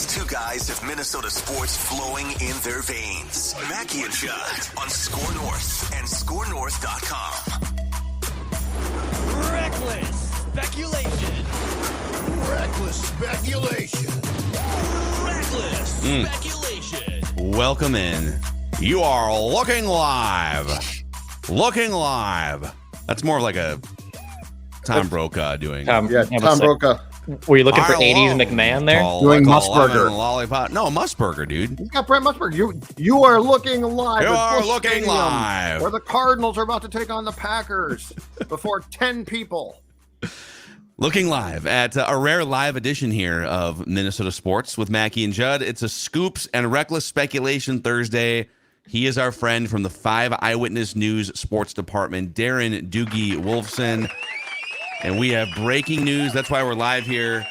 These two guys have Minnesota sports flowing in their veins. Mackie and Judd on Score North and ScoreNorth.com. Reckless speculation. Reckless speculation. Reckless speculation. Welcome in. You are looking live. Looking live. That's more like a Tom Brokaw doing. Tom Tom Brokaw. Were you looking for 80s McMahon there? Doing Musburger. Lollipop. No, Musburger, dude. He's got Brent Musburger. You are looking live. You at are Busch looking Stadium, live. where the Cardinals are about to take on the Packers before 10 people. Looking live at a rare live edition here of Minnesota Sports with Mackie and Judd. It's a Scoops and Reckless Speculation Thursday. He is our friend from the 5 Eyewitness News Sports Department, Darren Doogie Wolfson. And we have breaking news. That's why we're live here.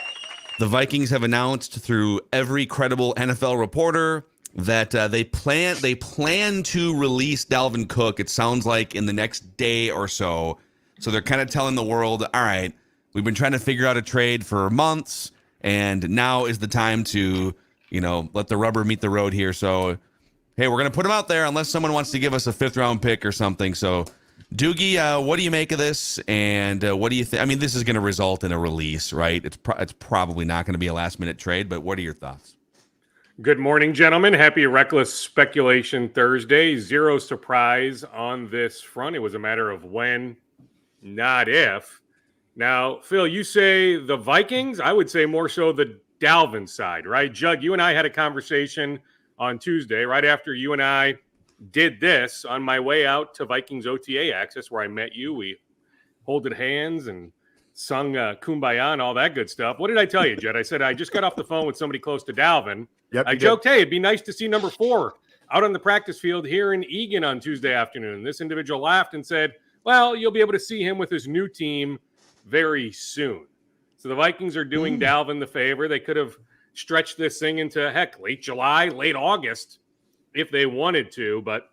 The Vikings have announced through every credible NFL reporter that they plan to release Dalvin Cook, it sounds like, in the next day or so. So they're kind of telling the world, all right, we've been trying to figure out a trade for months, and now is the time to, let the rubber meet the road here. So, hey, we're going to put him out there unless someone wants to give us a 5th-round pick or something. So, Doogie, what do you make of this, and what do you think? I mean, this is going to result in a release, right? It's probably not going to be a last-minute trade, but what are your thoughts? Good morning, gentlemen. Happy Reckless Speculation Thursday. Zero surprise on this front. It was a matter of when, not if. Now, Phil, you say the Vikings. I would say more so the Dalvin side, right? Judd, you and I had a conversation on Tuesday, right after you and I did this on my way out to Vikings OTA Access, where I met you. We holded hands and sung Kumbaya and all that good stuff. What did I tell you, Judd? I said I just got off the phone with somebody close to Dalvin. Yep, I joked, hey, it'd be nice to see number 4 out on the practice field here in Eagan on Tuesday afternoon. This individual laughed and said, well, you'll be able to see him with his new team very soon. So the Vikings are doing Dalvin the favor. They could have stretched this thing into, heck, late July, late August if they wanted to, but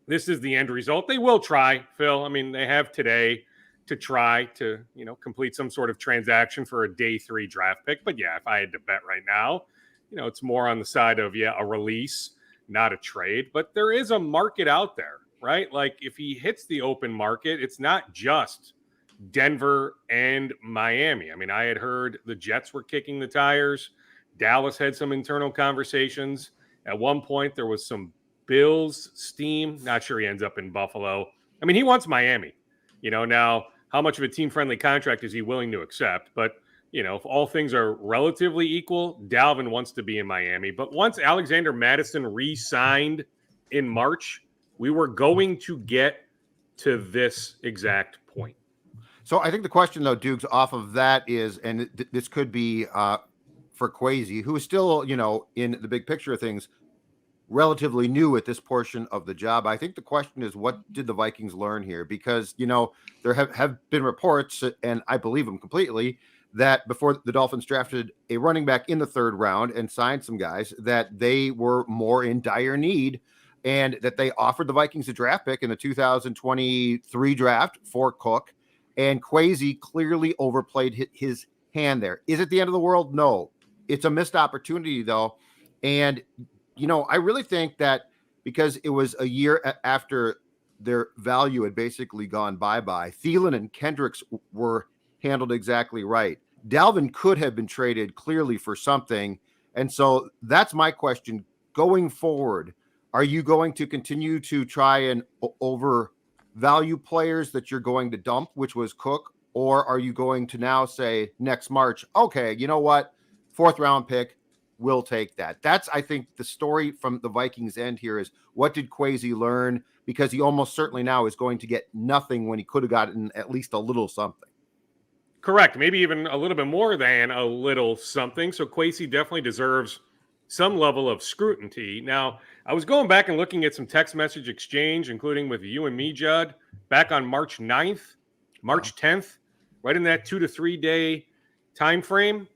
this is the end result. They will try, Phil. I mean, they have today to try to, complete some sort of transaction for a day 3 draft pick. But yeah, if I had to bet right now, it's more on the side of, a release, not a trade. But there is a market out there, right? Like if he hits the open market, it's not just Denver and Miami. I mean, I had heard the Jets were kicking the tires. Dallas had some internal conversations. At one point, there was some Bills steam. Not sure he ends up in Buffalo. I mean, he wants Miami. Now, how much of a team-friendly contract is he willing to accept? But, if all things are relatively equal, Dalvin wants to be in Miami. But once Alexander Mattison re-signed in March, we were going to get to this exact point. So I think the question, though, Dukes, off of that is, and this could be for Kwesi, who is still, in the big picture of things, relatively new at this portion of the job. I think the question is, what did the Vikings learn here? Because, there have been reports, and I believe them completely, that before the Dolphins drafted a running back in the 3rd round and signed some guys, that they were more in dire need, and that they offered the Vikings a draft pick in the 2023 draft for Cook, and Kwesi clearly overplayed his hand there. Is it the end of the world? No. It's a missed opportunity, though. And, I really think that because it was a year after their value had basically gone bye-bye, Thielen and Kendricks were handled exactly right. Dalvin could have been traded clearly for something. And so that's my question. Going forward, are you going to continue to try and overvalue players that you're going to dump, which was Cook? Or are you going to now say next March, okay, you know what? 4th round pick, we'll take that. That's, I think, the story from the Vikings end here is, what did Kwesi learn? Because he almost certainly now is going to get nothing when he could have gotten at least a little something. Correct. Maybe even a little bit more than a little something. So Kwesi definitely deserves some level of scrutiny. Now, I was going back and looking at some text message exchange, including with you and me, Judd, back on March 9th, March 10th, right in that 2 to 3 day time frame.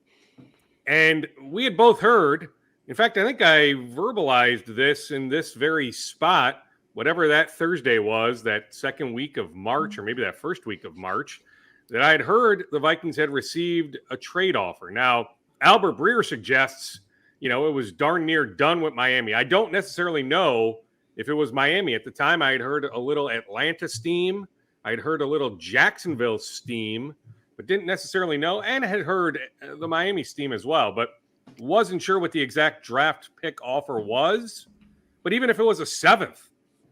And we had both heard, in fact, I think I verbalized this in this very spot, whatever that Thursday was, that second week of March, or maybe that first week of March, that I had heard the Vikings had received a trade offer. Now, Albert Breer suggests it was darn near done with Miami. I don't necessarily know if it was Miami. At the time, I had heard a little Atlanta steam. I had heard a little Jacksonville steam, but didn't necessarily know, and had heard the Miami steam as well, but wasn't sure what the exact draft pick offer was. But even if it was a 7th,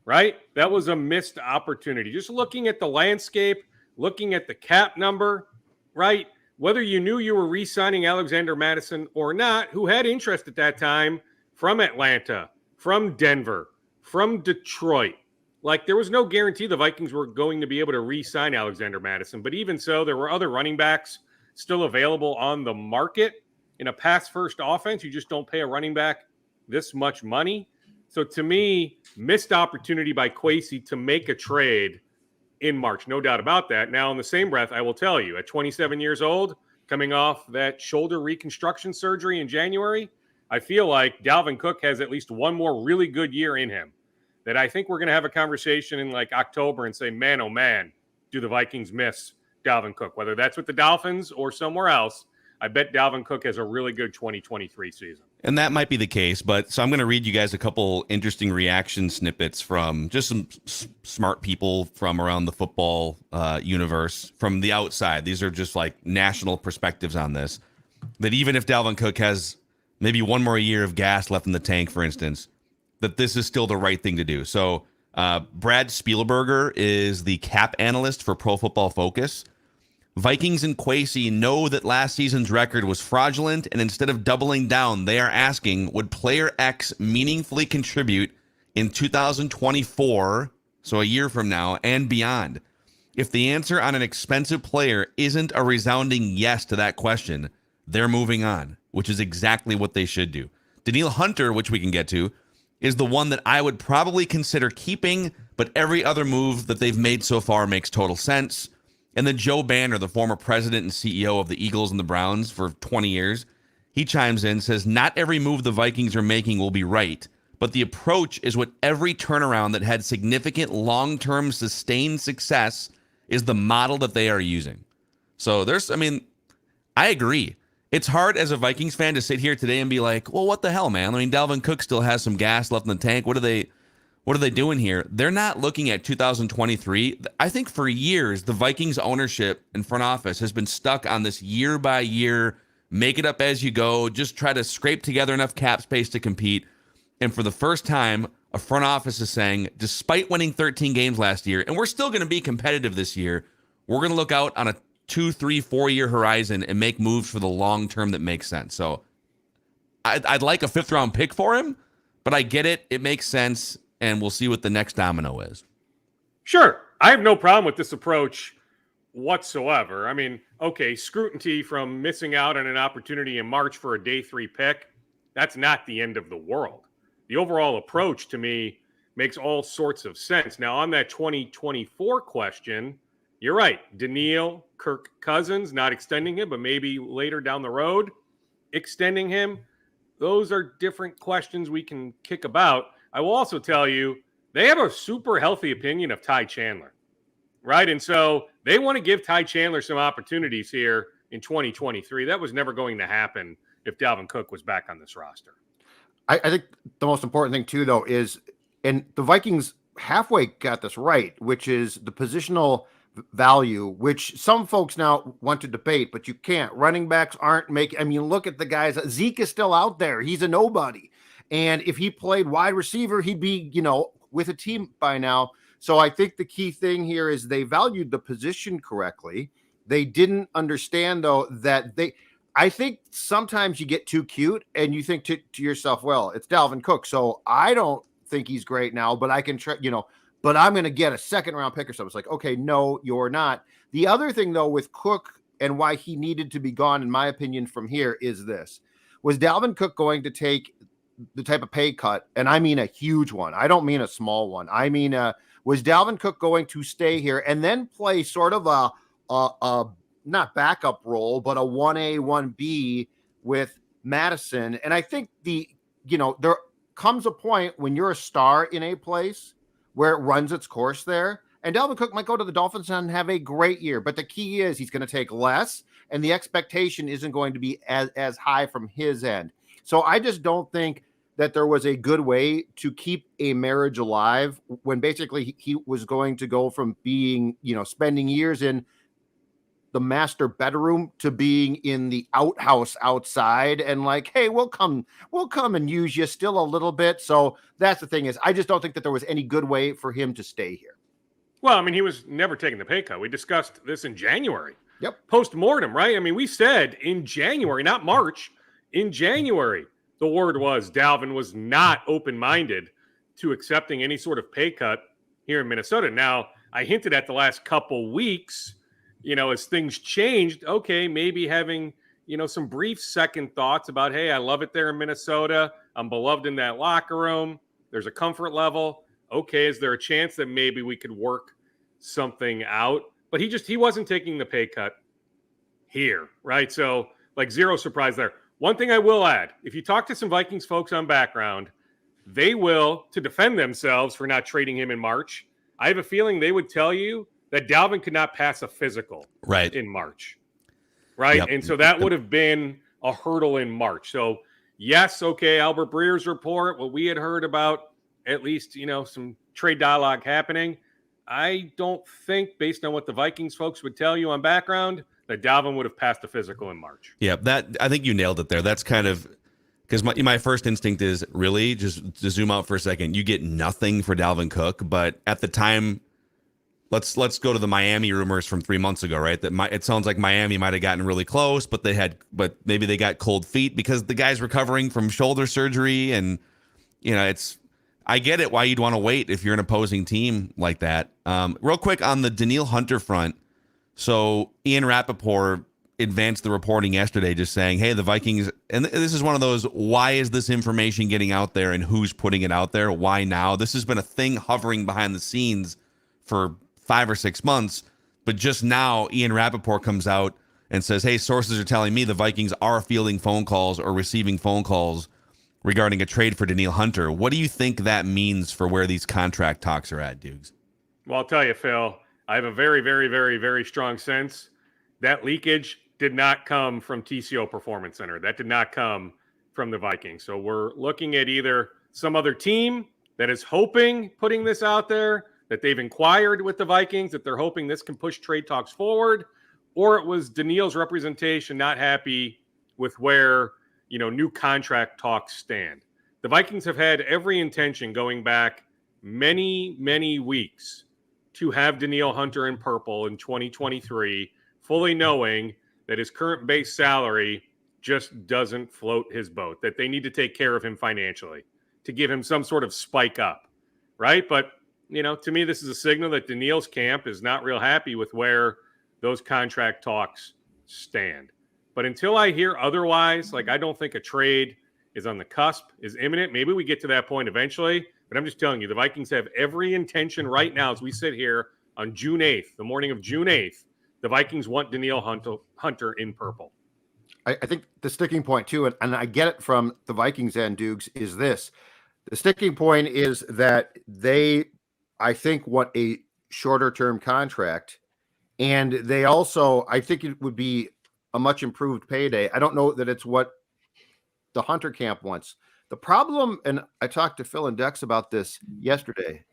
right, that was a missed opportunity. Just looking at the landscape, looking at the cap number, right, whether you knew you were re-signing Alexander Mattison or not, who had interest at that time from Atlanta, from Denver, from Detroit. Like, there was no guarantee the Vikings were going to be able to re-sign Alexander Mattison. But even so, there were other running backs still available on the market. In a pass-first offense, you just don't pay a running back this much money. So to me, missed opportunity by Kwesi to make a trade in March. No doubt about that. Now, in the same breath, I will tell you, at 27 years old, coming off that shoulder reconstruction surgery in January, I feel like Dalvin Cook has at least one more really good year in him. That I think we're going to have a conversation in like October and say, man, oh man, do the Vikings miss Dalvin Cook? Whether that's with the Dolphins or somewhere else, I bet Dalvin Cook has a really good 2023 season. And that might be the case, but so I'm going to read you guys a couple interesting reaction snippets from just some smart people from around the football universe from the outside. These are just like national perspectives on this. That even if Dalvin Cook has maybe one more year of gas left in the tank, for instance, that this is still the right thing to do. So Brad Spielberger is the cap analyst for Pro Football Focus. Vikings and Kwesi know that last season's record was fraudulent, and instead of doubling down, they are asking, would player X meaningfully contribute in 2024, so a year from now, and beyond? If the answer on an expensive player isn't a resounding yes to that question, they're moving on, which is exactly what they should do. Danielle Hunter, which we can get to, is the one that I would probably consider keeping, but every other move that they've made so far makes total sense. And then Joe Banner, the former president and CEO of the Eagles and the Browns for 20 years, he chimes in, says, not every move the Vikings are making will be right, but the approach is what every turnaround that had significant long-term sustained success is the model that they are using. So I agree. It's hard as a Vikings fan to sit here today and be like, well, what the hell, man? I mean, Dalvin Cook still has some gas left in the tank. What are they doing here? They're not looking at 2023. I think for years, the Vikings ownership and front office has been stuck on this year by year, make it up as you go, just try to scrape together enough cap space to compete. And for the first time, a front office is saying, despite winning 13 games last year, and we're still going to be competitive this year, we're going to look out on a 2, 3, 4 year horizon and make moves for the long term that makes sense. So I'd like a 5th round pick for him, but I get it. It makes sense. And we'll see what the next domino is. Sure. I have no problem with this approach whatsoever. I mean, okay, scrutiny from missing out on an opportunity in March for a day 3 pick, that's not the end of the world. The overall approach to me makes all sorts of sense. Now, on that 2024 question, you're right. Danielle, Kirk Cousins, not extending him, but maybe later down the road, extending him. Those are different questions we can kick about. I will also tell you, they have a super healthy opinion of Ty Chandler, right? And so they want to give Ty Chandler some opportunities here in 2023. That was never going to happen if Dalvin Cook was back on this roster. I think the most important thing, too, though, is, and the Vikings halfway got this right, which is the positional value, which some folks now want to debate, but you can't. Running backs aren't making, I mean, look at the guys. Zeke is still out there. He's a nobody. And if he played wide receiver, he'd be, with a team by now. So I think the key thing here is they valued the position correctly. They didn't understand, though, that I think sometimes you get too cute and you think to yourself, well, it's Dalvin Cook. So I don't think he's great now, but I can try, but I'm going to get a 2nd round pick or something. It's like, okay, no, you're not. The other thing, though, with Cook and why he needed to be gone, in my opinion, from here is this. Was Dalvin Cook going to take the type of pay cut, and I mean a huge one. I don't mean a small one. I mean, was Dalvin Cook going to stay here and then play sort of a not backup role, but a 1A, 1B with Madison? And I think there comes a point when you're a star in a place where it runs its course there, and Dalvin Cook might go to the Dolphins and have a great year. But the key is he's going to take less, and the expectation isn't going to be as high from his end. So I just don't think that there was a good way to keep a marriage alive when basically he was going to go from being, spending years in the master bedroom to being in the outhouse outside and like, hey, we'll come and use you still a little bit. So that's the thing is, I just don't think that there was any good way for him to stay here. Well, I mean, he was never taking the pay cut. We discussed this in January. Yep. Post-mortem, right? I mean, we said in January, not March, in January, the word was Dalvin was not open-minded to accepting any sort of pay cut here in Minnesota. Now, I hinted at the last couple weeks, as things changed, okay, maybe having, some brief second thoughts about, hey, I love it there in Minnesota. I'm beloved in that locker room. There's a comfort level. Okay, is there a chance that maybe we could work something out? But he wasn't taking the pay cut here, right? So, zero surprise there. One thing I will add, if you talk to some Vikings folks on background, they will, to defend themselves for not trading him in March, I have a feeling they would tell you that Dalvin could not pass a physical in March, right? Yep. And so that would have been a hurdle in March. So, yes, okay, Albert Breer's report, what we had heard about at least, some trade dialogue happening. I don't think, based on what the Vikings folks would tell you on background, that Dalvin would have passed the physical in March. Yeah, I think you nailed it there. That's kind of because my first instinct is really just to zoom out for a second. You get nothing for Dalvin Cook, but at the time, let's go to the Miami rumors from 3 months ago, right? It sounds like Miami might have gotten really close, but maybe they got cold feet because the guy's recovering from shoulder surgery, and I get it why you'd want to wait if you're an opposing team like that. Real quick on the Danielle Hunter front. So Ian Rappaport advanced the reporting yesterday just saying, hey, the Vikings, and this is one of those, why is this information getting out there and who's putting it out there? Why now? This has been a thing hovering behind the scenes for 5 or 6 months. But just now, Ian Rappaport comes out and says, hey, sources are telling me the Vikings are fielding phone calls or receiving phone calls regarding a trade for Danielle Hunter. What do you think that means for where these contract talks are at, Dukes? Well, I'll tell you, Phil, I have a very, very, very, very strong sense that leakage did not come from TCO Performance Center. That did not come from the Vikings. So we're looking at either some other team that is putting this out there, that they've inquired with the Vikings, that they're hoping this can push trade talks forward, or it was Danielle's representation not happy with where new contract talks stand. The Vikings have had every intention going back many, many weeks to have Danielle Hunter in purple in 2023, fully knowing that his current base salary just doesn't float his boat, that they need to take care of him financially to give him some sort of spike up, right? But, to me, this is a signal that Danielle's camp is not real happy with where those contract talks stand. But until I hear otherwise, I don't think a trade is on the cusp, is imminent. Maybe we get to that point eventually, but I'm just telling you, the Vikings have every intention right now as we sit here on June 8th, the morning of June 8th, the Vikings want Danielle Hunter in purple. I think the sticking point, too, and I get it from the Vikings end, Dukes, is this. The sticking point is that they, I think, want a shorter-term contract, and they also, I think it would be a much improved payday. I don't know that it's what the Hunter camp wants. The problem, and I talked to Phil and Dex about this yesterday,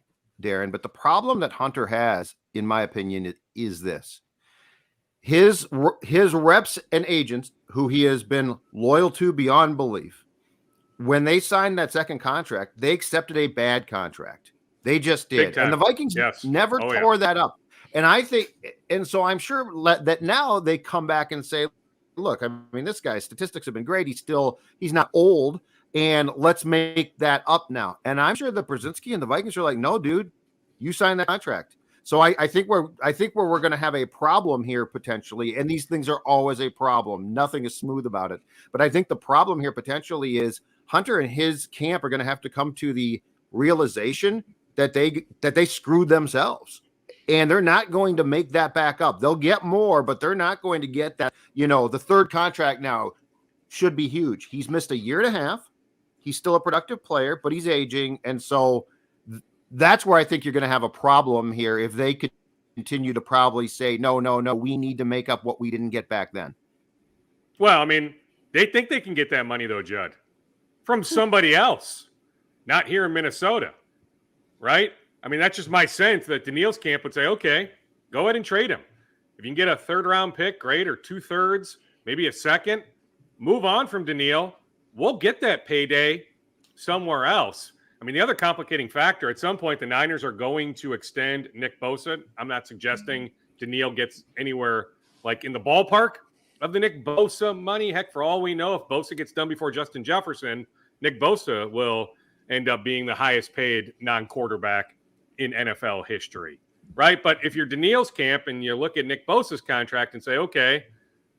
Darren, but the problem that Hunter has, in my opinion, is this. His reps and agents, who he has been loyal to beyond belief, when they signed that second contract, they accepted a bad contract. They just did. And the Vikings never tore that up. And I think, and so I'm sure that now they come back and say, look, I mean, this guy's statistics have been great. He's not old, and let's make that up now. And I'm sure that Brzezinski and the Vikings are like, no, dude, you signed that contract. So I think we're going to have a problem here potentially, and these things are always a problem. Nothing is smooth about it. But I think the problem here potentially is Hunter and his camp are going to have to come to the realization that they screwed themselves. And they're not going to make that back up. They'll get more, but they're not going to get that. The third contract now should be huge. He's missed a year and a half. He's still a productive player, but he's aging. And so that's where I think you're going to have a problem here if they could continue to probably say, no, we need to make up what we didn't get back then. Well, I mean, they think they can get that money, though, Judd. from somebody else, not here in Minnesota, right? I mean, that's just my sense that Daniille's camp would say, okay, go ahead and trade him. If you can get a third-round pick, great, or 2/3, maybe a second, move on from Danielle. We'll get that payday somewhere else. I mean, the other complicating factor, at some point, the Niners are going to extend Nick Bosa. I'm not suggesting Danielle gets anywhere like in the ballpark of the Nick Bosa money. Heck, for all we know, if Bosa gets done before Justin Jefferson, Nick Bosa will end up being the highest paid non-quarterback in NFL history, right? But if you're Daniille's camp and you look at Nick Bosa's contract and say, okay,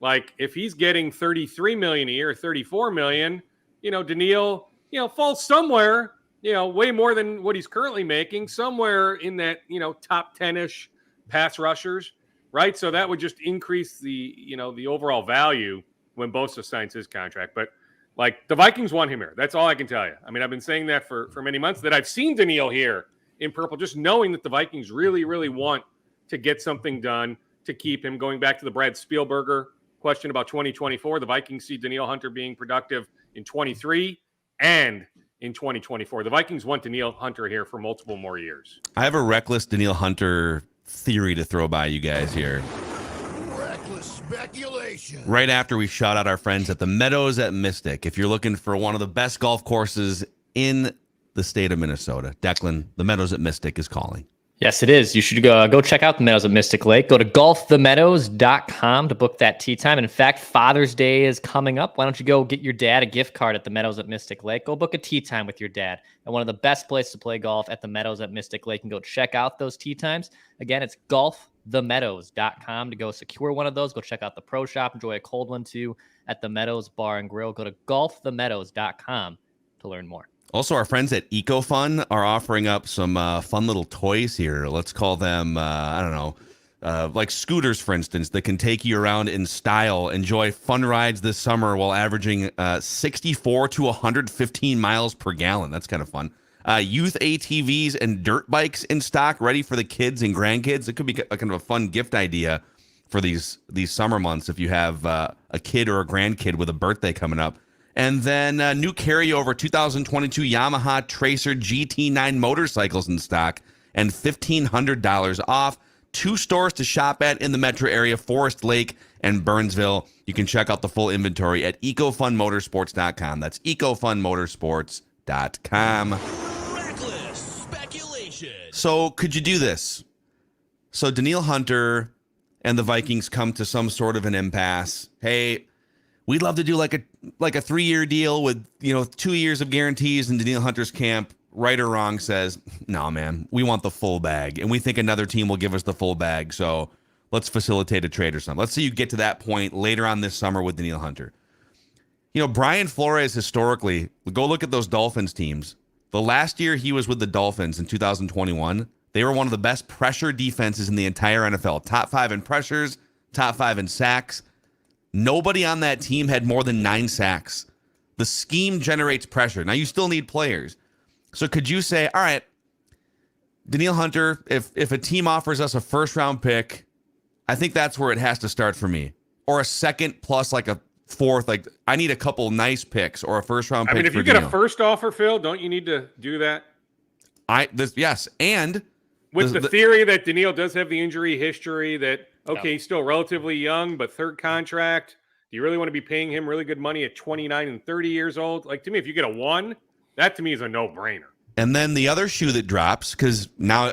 like if he's getting $33 million a year, $34 million, Danielle, falls somewhere, way more than what he's currently making, somewhere in that, top 10-ish pass rushers, right? So that would just increase the overall value when Bosa signs his contract. But like the Vikings want him here. That's all I can tell you. I mean, I've been saying that for many months, that I've seen Danielle here in purple, just knowing that the Vikings really, really want to get something done to keep him. Going back to the Brad Spielberger question about 2024, the Vikings see Danielle Hunter being productive in 23 and in 2024. The Vikings want Danielle Hunter here for multiple more years. I have a reckless Danielle Hunter theory to throw by you guys here. Reckless speculation. Right after we shout out our friends at the Meadows at Mystic. If you're looking for one of the best golf courses in the state of Minnesota, Declan, the Meadows at Mystic is calling. Yes, it is. You should go check out the Meadows at Mystic Lake. Go to golfthemeadows.com to book that tee time. And in fact, Father's Day is coming up. Why don't you go get your dad a gift card at the Meadows at Mystic Lake? Go book a tee time with your dad at one of the best places to play golf at the Meadows at Mystic Lake, and go check out those tee times. Again, it's golfthemeadows.com to go secure one of those. Go check out the pro shop. Enjoy a cold one too at the Meadows Bar and Grill. Go to golfthemeadows.com to learn more. Also, our friends at EcoFun are offering up some fun little toys here. Let's call them, like scooters, for instance, that can take you around in style. Enjoy fun rides this summer while averaging 64 to 115 miles per gallon. That's kind of fun. Youth ATVs and dirt bikes in stock, ready for the kids and grandkids. It could be a kind of a fun gift idea for these summer months if you have a kid or a grandkid with a birthday coming up. And then new carryover 2022 Yamaha Tracer GT9 motorcycles in stock and $1,500 off. 2 stores to shop at in the metro area, Forest Lake and Burnsville. You can check out the full inventory at ecofunmotorsports.com. That's ecofunmotorsports.com. Reckless speculation. So could you do this? So Danielle Hunter and the Vikings come to some sort of an impasse. Hey, we'd love to do like a 3-year deal with 2 years of guarantees, and Danielle Hunter's camp, right or wrong, says, no, man, we want the full bag, and we think another team will give us the full bag, so let's facilitate a trade or something. Let's say you get to that point later on this summer with Danielle Hunter. Brian Flores, historically, go look at those Dolphins teams. The last year he was with the Dolphins in 2021, they were one of the best pressure defenses in the entire NFL. Top 5 in pressures, top 5 in sacks. Nobody on that team had more than 9 sacks. The scheme generates pressure. Now, you still need players. So could you say, all right, Danielle Hunter, if a team offers us a first-round pick, I think that's where it has to start for me. Or a second plus like a fourth. Like, I need a couple nice picks or a first-round pick. I mean, if you get a first offer, Phil, don't you need to do that? Yes, and with the theory that Danielle does have the injury history, that he's still relatively young, but third contract. Do you really want to be paying him really good money at 29 and 30 years old? Like, to me, if you get a 1, that to me is a no-brainer. And then the other shoe that drops, because now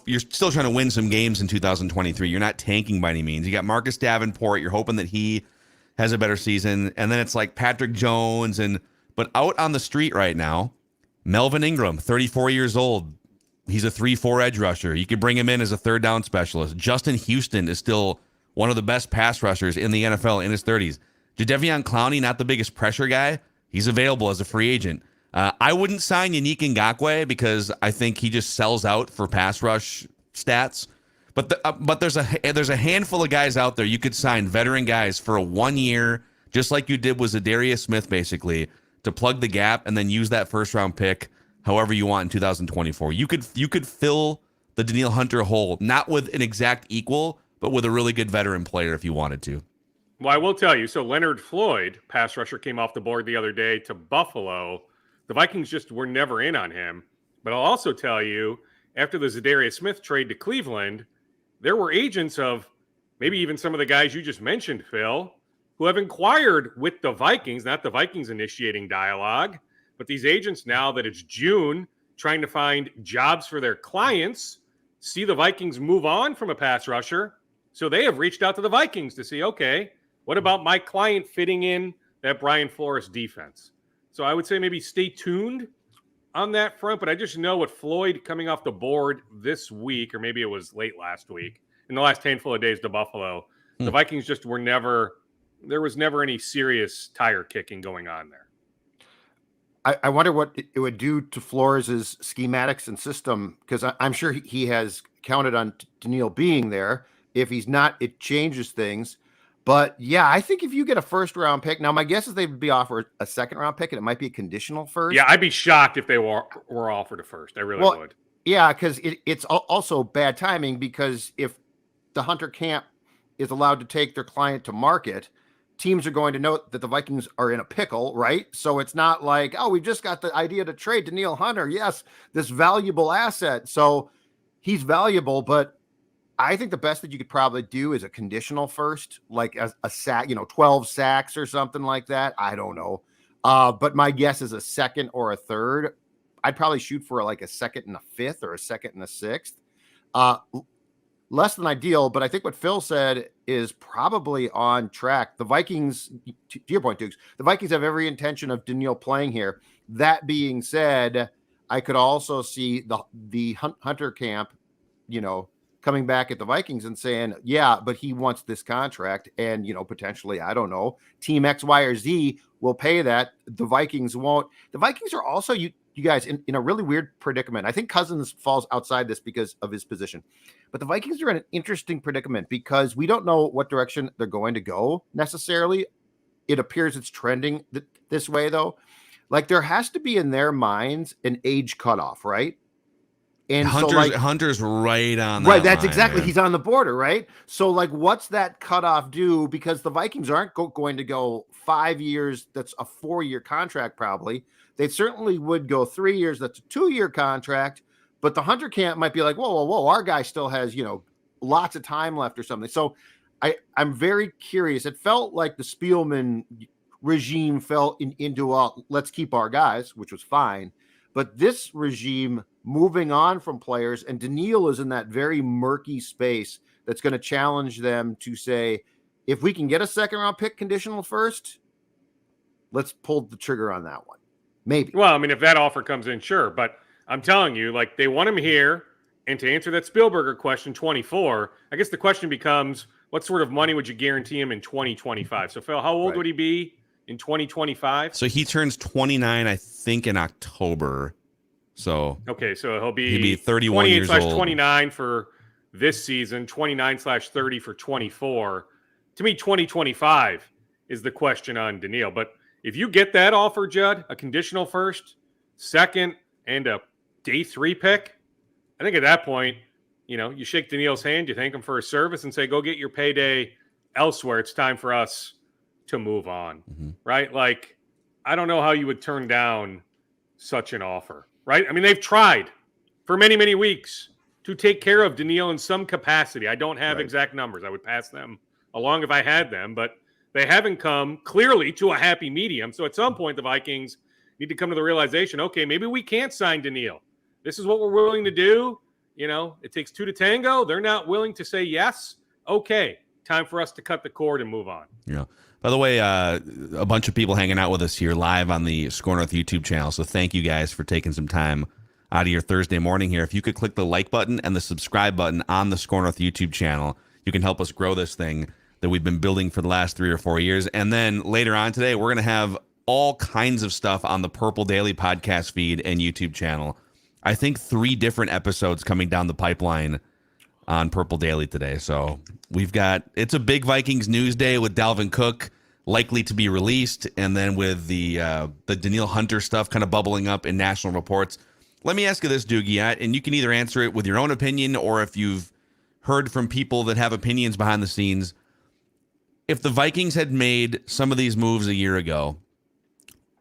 you're still trying to win some games in 2023. You're not tanking by any means. You got Marcus Davenport. You're hoping that he has a better season. And then it's like Patrick Jones. But out on the street right now, Melvin Ingram, 34 years old. He's a 3-4 edge rusher. You could bring him in as a third down specialist. Justin Houston is still one of the best pass rushers in the NFL in his 30s. Jadeveon Clowney, not the biggest pressure guy. He's available as a free agent. I wouldn't sign Yannick Ngakoue because I think he just sells out for pass rush stats. But there's a handful of guys out there you could sign, veteran guys, for a 1 year, just like you did with Zadarius Smith, basically, to plug the gap and then use that first round pick however you want in 2024. You could fill the Danielle Hunter hole, not with an exact equal, but with a really good veteran player if you wanted to. Well, I will tell you. So Leonard Floyd, pass rusher, came off the board the other day to Buffalo. The Vikings just were never in on him. But I'll also tell you, after the Zadarius Smith trade to Cleveland, there were agents of maybe even some of the guys you just mentioned, Phil, who have inquired with the Vikings, not the Vikings initiating dialogue, but these agents, now that it's June, trying to find jobs for their clients, see the Vikings move on from a pass rusher. So they have reached out to the Vikings to see, okay, what about my client fitting in that Brian Flores defense? So I would say maybe stay tuned on that front, but I just know with Floyd coming off the board this week, or maybe it was late last week, in the last handful of days to Buffalo, the Vikings just were never, there was never any serious tire kicking going on there. I wonder what it would do to Flores' schematics and system, because I'm sure he has counted on Danielle being there. If he's not, it changes things. But yeah, I think if you get a first round pick, now my guess is they would be offered a second round pick, and it might be a conditional first. Yeah, I'd be shocked if they were offered a first. I really would. Yeah, because it's also bad timing, because if the Hunter camp is allowed to take their client to market, teams are going to know that the Vikings are in a pickle, right? So it's not like, oh, we just got the idea to trade Danielle Hunter. Yes, this valuable asset. So he's valuable, but I think the best that you could probably do is a conditional first, like a sack, 12 sacks or something like that. I don't know. But my guess is a second or a third. I'd probably shoot for like a second and a fifth, or a second and a sixth. Less than ideal, but I think what Phil said is probably on track. The Vikings, to your point, Dukes, the Vikings have every intention of Danielle playing here. That being said, I could also see the Hunter camp, coming back at the Vikings and saying, yeah, but he wants this contract. And, potentially, I don't know, team X, Y, or Z will pay that. The Vikings won't. The Vikings are also, you guys, in a really weird predicament. I think Cousins falls outside this because of his position. But the Vikings are in an interesting predicament because we don't know what direction they're going to go necessarily. It appears it's trending this way, though. Like, there has to be in their minds an age cutoff, right? And Hunter's right on that. Right, that's line, exactly. man. He's on the border, right? So, what's that cutoff do? Because the Vikings aren't going to go 5 years. That's a 4-year contract, probably. They certainly would go 3 years. That's a 2-year contract. But the Hunter camp might be like, whoa, our guy still has, lots of time left or something. So I'm very curious. It felt like the Spielman regime fell into let's keep our guys, which was fine. But this regime moving on from players, and Danielle is in that very murky space that's going to challenge them to say, if we can get a second round pick conditional first, let's pull the trigger on that one. Maybe. Well, I mean, if that offer comes in, sure. But I'm telling you, they want him here. And to answer that Spielberger question, 24, I guess the question becomes, what sort of money would you guarantee him in 2025? So, Phil, how old would he be in 2025? So he turns 29, I think, in October. So okay, so he'll be 31 years old. 28/29 for this season, 29/30 for 24. To me, 2025 is the question on Danielle. But if you get that offer, Judd, a conditional first, second, and a day 3 pick, I think at that point, you shake Danielle's hand, you thank him for his service, and say, go get your payday elsewhere. It's time for us to move on, right? I don't know how you would turn down such an offer, right? I mean, they've tried for many, many weeks to take care of Danielle in some capacity. I don't have exact numbers. I would pass them along if I had them, but they haven't come clearly to a happy medium. So at some point, the Vikings need to come to the realization, okay, maybe we can't sign Danielle. This is what we're willing to do. It takes 2 to tango. They're not willing to say yes. Okay, time for us to cut the cord and move on. Yeah. By the way, a bunch of people hanging out with us here live on the Score North YouTube channel. So thank you guys for taking some time out of your Thursday morning here. If you could click the like button and the subscribe button on the Score North YouTube channel, you can help us grow this thing that we've been building for the last 3 or 4 years. And then later on today, we're going to have all kinds of stuff on the Purple Daily podcast feed and YouTube channel. I think 3 different episodes coming down the pipeline on Purple Daily today. So it's a big Vikings news day with Dalvin Cook likely to be released, and then with the Danielle Hunter stuff kind of bubbling up in national reports. Let me ask you this, Doogie, and you can either answer it with your own opinion, or if you've heard from people that have opinions behind the scenes. if the Vikings had made some of these moves a year ago,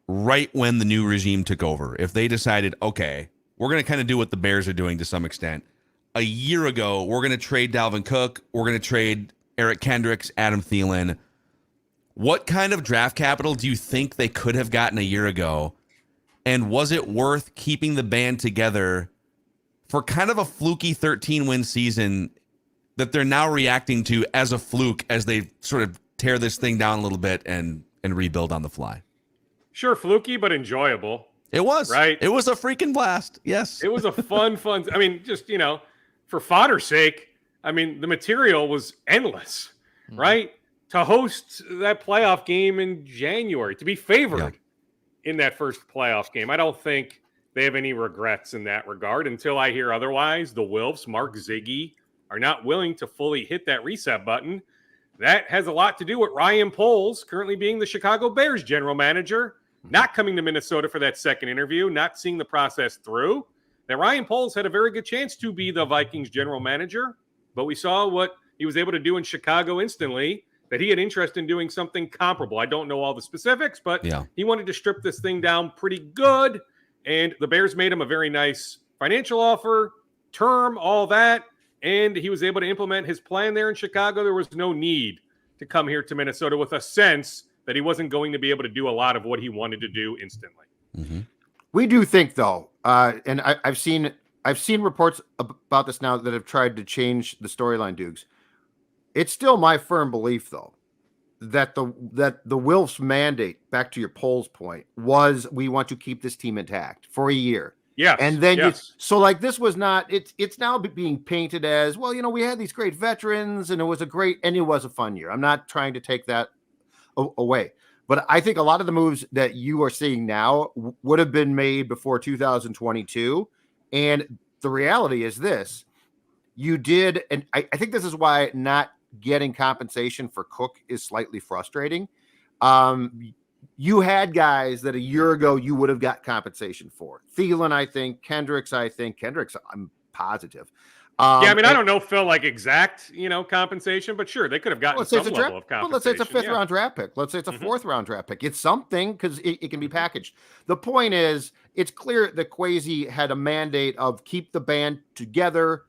right when the new regime took over, if they decided, okay, we're going to kind of do what the Bears are doing to some extent. A year ago, we're going to trade Dalvin Cook. We're going to trade Eric Kendricks, Adam Thielen. What kind of draft capital do you think they could have gotten a year ago? And was it worth keeping the band together for kind of a fluky 13-win season that they're now reacting to as a fluke as they sort of tear this thing down a little bit and rebuild on the fly? Sure, fluky, but enjoyable. It was. Right? It was a freaking blast. Yes. It was a fun. I mean, just, for fodder's sake, I mean, the material was endless, right? To host that playoff game in January, to be favored in that first playoff game. I don't think they have any regrets in that regard until I hear otherwise. The Wilfs, Mark Ziggy, are not willing to fully hit that reset button. That has a lot to do with Ryan Poles currently being the Chicago Bears general manager, not coming to Minnesota for that second interview, not seeing the process through. That Ryan Poles had a very good chance to be the Vikings general manager, but we saw what he was able to do in Chicago instantly, that he had interest in doing something comparable. I don't know all the specifics, but he wanted to strip this thing down pretty good, and the Bears made him a very nice financial offer, term, all that, and he was able to implement his plan there in Chicago. There was no need to come here to Minnesota with a sense that he wasn't going to be able to do a lot of what he wanted to do instantly. Mm-hmm. We do think, though, and I've seen reports about this now that have tried to change the storyline, Dukes. It's still my firm belief, though, that the Wilfs mandate, back to your Poles point, was we want to keep this team intact for a year. Yeah, and then this was not. It's now being painted as, well, we had these great veterans, and it was a fun year. I'm not trying to take that away. But I think a lot of the moves that you are seeing now would have been made before 2022. And the reality is this. You did, and I think this is why not getting compensation for Cook is slightly frustrating. You had guys that a year ago you would have got compensation for. Thielen, I think. Kendricks, I'm positive. I don't know, Phil, like exact, compensation, but sure, they could have gotten some level of compensation. Well, let's say it's a fifth-round draft pick. Let's say it's a fourth-round draft pick. It's something because it can be packaged. The point is, it's clear that Kwesi had a mandate of keep the band together,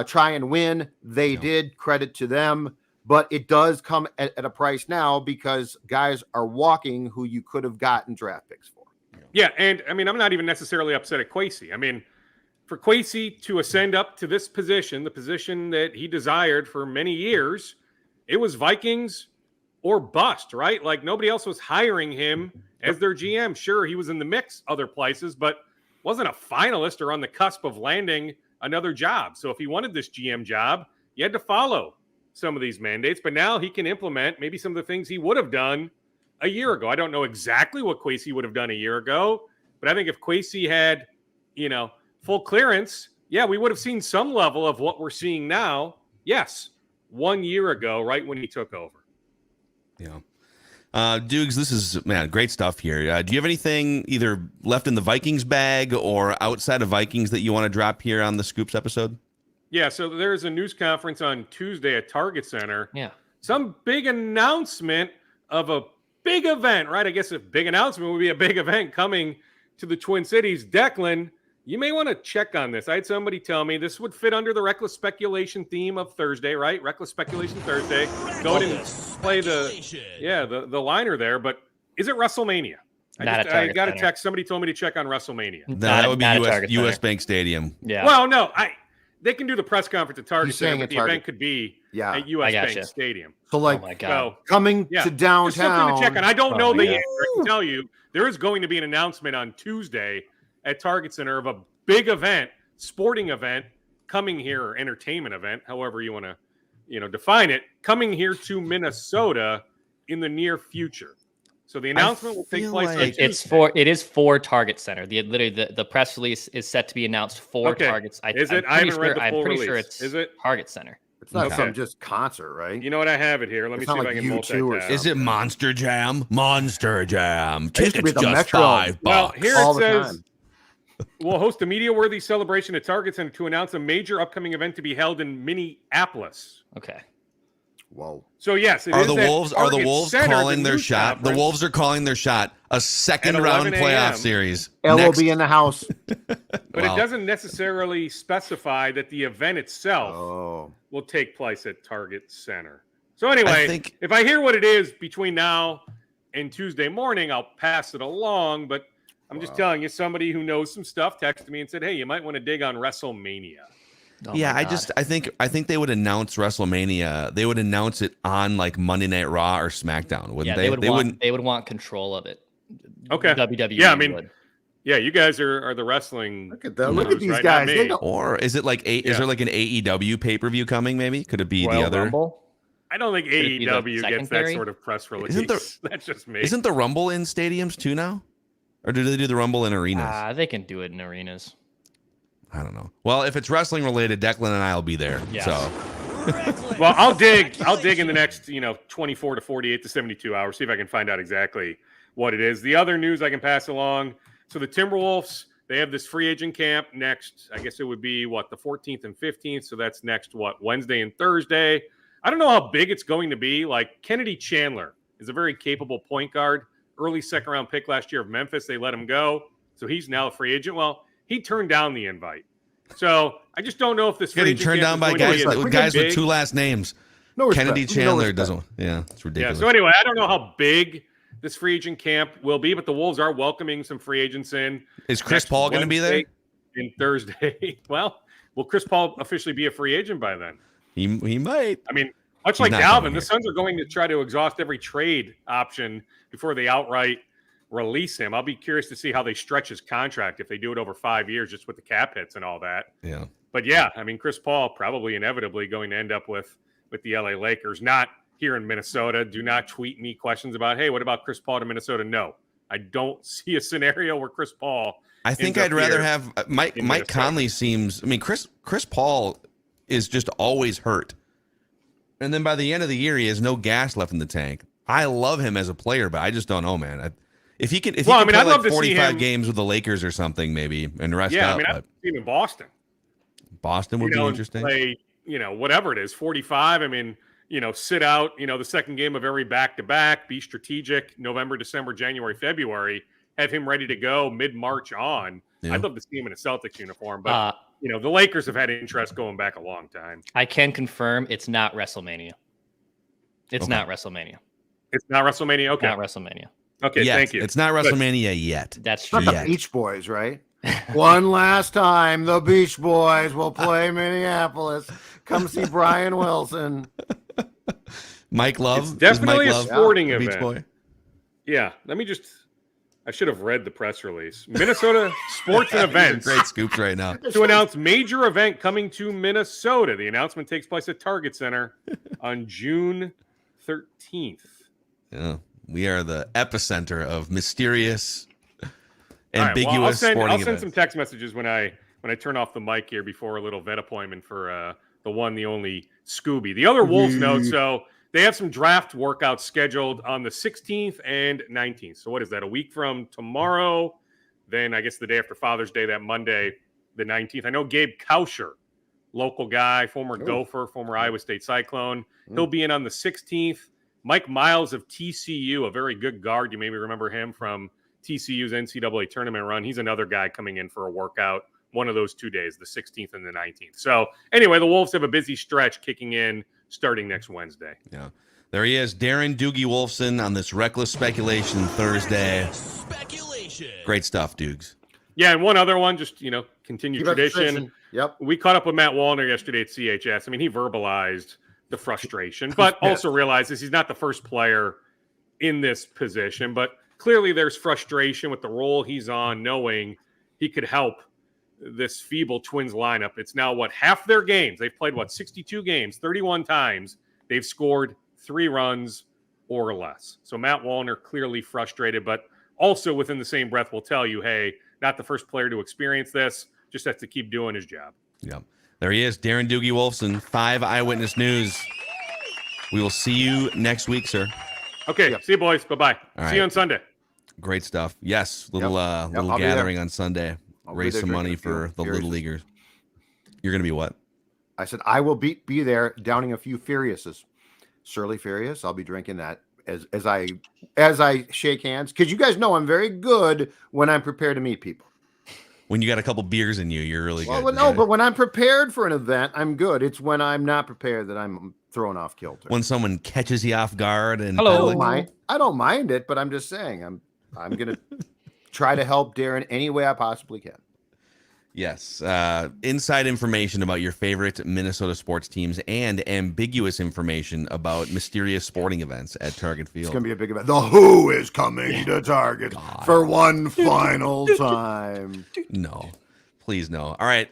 try and win. They did, credit to them, but it does come at a price now because guys are walking who you could have gotten draft picks for. Yeah, and I mean, I'm not even necessarily upset at Kwesi. I mean, for Kwesi to ascend up to this position, the position that he desired for many years, it was Vikings or bust, right? Like nobody else was hiring him as their GM. Sure, he was in the mix other places, but wasn't a finalist or on the cusp of landing another job. So if he wanted this GM job, you had to follow some of these mandates. But now he can implement maybe some of the things he would have done a year ago. I don't know exactly what Kwesi would have done a year ago, but I think if Kwesi had, full clearance, we would have seen some level of what we're seeing now. Yes, 1 year ago, right when he took over. Yeah. Dukes, this is, great stuff here. Do you have anything either left in the Vikings bag or outside of Vikings that you want to drop here on the Scoops episode? Yeah, so there's a news conference on Tuesday at Target Center. Yeah. Some big announcement of a big event, right? I guess a big announcement would be a big event coming to the Twin Cities. Declan, you may want to check on this. I had somebody tell me this would fit under the reckless speculation theme of Thursday, right? Reckless speculation Thursday. Go ahead and play the liner there. But is it WrestleMania? I got a text. Somebody told me to check on WrestleMania. That would be US Bank Stadium. Yeah. Well, no, they can do the press conference at Target Center, but the event could be at US Bank Stadium. So, coming to downtown. Just something to check on. I don't know the answer. I can tell you there is going to be an announcement on Tuesday at Target Center of a big event, sporting event, coming here, or entertainment event, however you want to, define it, coming here to Minnesota in the near future. So the announcement will take place. It is for Target Center. The press release is set to be announced for Targets. Is it? I haven't read the full release. Sure it's Target Center. It's not some just concert, right? You know what? I have it here. Let me see if I can multitask. Is it Monster Jam? Monster Jam. Tickets just $5. Well, here it says, we'll host a media-worthy celebration at Target Center to announce a major upcoming event to be held in Minneapolis. Okay. Whoa. So yes, it Are is the at Wolves Target Center, calling the their news shot? The conference. Wolves are calling their shot. A second At round 11 playoff a.m. series. L will Next- be in the house. But it doesn't necessarily specify that the event itself will take place at Target Center. So anyway, if I hear what it is between now and Tuesday morning, I'll pass it along. But I'm just telling you, somebody who knows some stuff texted me and said, hey, you might want to dig on WrestleMania. Oh yeah, my God. I think they would announce WrestleMania. They would announce it on like Monday Night Raw or SmackDown, wouldn't they? They would want control of it. Okay. WWE. Yeah, I mean, would. yeah, you guys are the wrestling. Look at them. Look at these right? guys. Not They me. don't- Or is it like is there like an AEW pay-per-view coming maybe? Could it be Royal the other? Rumble? I don't think Could it be the AEW gets that secondary? sort of press release. That's just me. Isn't the Rumble in stadiums too now? Or do they do the Rumble in arenas? They can do it in arenas. I don't know. Well, if it's wrestling related, Declan and I will be there. Yes. So Well, I'll dig in the next, 24 to 48 to 72 hours, see if I can find out exactly what it is. The other news I can pass along. So the Timberwolves, they have this free agent camp next, I guess it would be the 14th and 15th. So that's next, Wednesday and Thursday. I don't know how big it's going to be. Like Kennedy Chandler is a very capable point guard, early second round pick last year of Memphis. They let him go. So he's now a free agent. Well, he turned down the invite. So I just don't know if this getting turned down by guys with two last names. No respect. Kennedy Chandler doesn't. Yeah, it's ridiculous. Yeah. So anyway, I don't know how big this free agent camp will be, but the Wolves are welcoming some free agents in. Is Chris Paul going to be there? And Thursday. Well, will Chris Paul officially be a free agent by then? He might. I mean, much He's like not Dalvin, coming the here. Suns are going to try to exhaust every trade option before they outright release him. I'll be curious to see how they stretch his contract if they do it over 5 years, just with the cap hits and all that. Yeah. But yeah, I mean, Chris Paul probably inevitably going to end up with the LA Lakers, not here in Minnesota. Do not tweet me questions about, hey, what about Chris Paul to Minnesota? No, I don't see a scenario where Chris Paul. I think ends up I'd rather here have Mike in Minnesota. Conley seems. I mean, Chris Paul is just always hurt, and then by the end of the year, he has no gas left in the tank. I love him as a player, but I just don't know, man. If he can, play I'd love like to see 45 him- games with the Lakers or something, maybe, and rest Yeah, up. I mean, but I've seen him in Boston. Boston would be and interesting. Play, whatever it is, 45. I mean, sit out, the second game of every back-to-back, be strategic, November, December, January, February, have him ready to go mid-March on. Yeah. I'd love to see him in a Celtics uniform, but, the Lakers have had interest going back a long time. I can confirm it's not WrestleMania. It's not WrestleMania. It's not WrestleMania? Okay. Not WrestleMania. Okay, Yet. thank you. It's not WrestleMania yet. That's true. Not the Beach Boys, right? One last time, the Beach Boys will play Minneapolis. Come see Brian Wilson. Mike Love. It's definitely Is a Mike Love sporting the Beach event. Boy? Yeah, I should have read the press release. Minnesota Sports and Events. Great scoops right now. To announce major event coming to Minnesota. The announcement takes place at Target Center on June 13th. Yeah, we are the epicenter of mysterious, All right, ambiguous well, I'll sporting send events. some text messages when I turn off the mic here before a little vet appointment for the one, the only Scooby. The other Wolves note, so they have some draft workouts scheduled on the 16th and 19th. So what is that, a week from tomorrow? Then I guess the day after Father's Day, that Monday, the 19th. I know Gabe Kauscher, local guy, former Gopher, former Iowa State Cyclone. He'll be in on the 16th. Mike Miles of TCU, a very good guard. You maybe remember him from TCU's NCAA tournament run. He's another guy coming in for a workout one of those 2 days, the 16th and the 19th. So anyway, the Wolves have a busy stretch kicking in starting next Wednesday. Yeah. There he is, Darren Doogie Wolfson on this Reckless Speculation Thursday. Speculation. Great stuff, Dukes. Yeah, and one other one, just, continue Keep up the tradition. Yep. We caught up with Matt Wallner yesterday at CHS. I mean, he verbalized the frustration, but also realizes he's not the first player in this position. But clearly there's frustration with the role he's on, knowing he could help this feeble Twins lineup. It's now, half their games. They've played, 62 games, 31 times. They've scored 3 runs or less. So Matt Wallner clearly frustrated, but also within the same breath will tell you, hey, not the first player to experience this, just has to keep doing his job. Yep. There he is, Darren Doogie Wolfson, 5 Eyewitness News. We will see you next week, sir. Okay, see you, boys. Bye-bye. All See you right. on Sunday. Great stuff. Yes, little I'll be gathering on Sunday. I'll be Raise there some money drinking a for few the beers. Little Leaguers. You're going to be what? I said I will be there downing a few Furiouses. Surly Furious. I'll be drinking that as I shake hands, because you guys know I'm very good when I'm prepared to meet people. When you got a couple beers in you, you're really good. Well, no, but when I'm prepared for an event, I'm good. It's when I'm not prepared that I'm thrown off kilter. When someone catches you off guard and Hello. I don't mind it, but I'm just saying I'm gonna try to help Darren any way I possibly can. Yes. Inside information about your favorite Minnesota sports teams and ambiguous information about mysterious sporting events at Target Field. It's going to be a big event. The Who is coming to Target for one final time. No, please no. All right.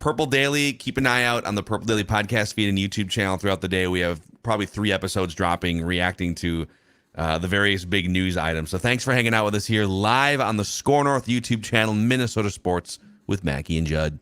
Purple Daily. Keep an eye out on the Purple Daily podcast feed and YouTube channel throughout the day. We have probably 3 episodes dropping, reacting to the various big news items. So thanks for hanging out with us here live on the Score North YouTube channel, Minnesota Sports, with Mackie and Judd.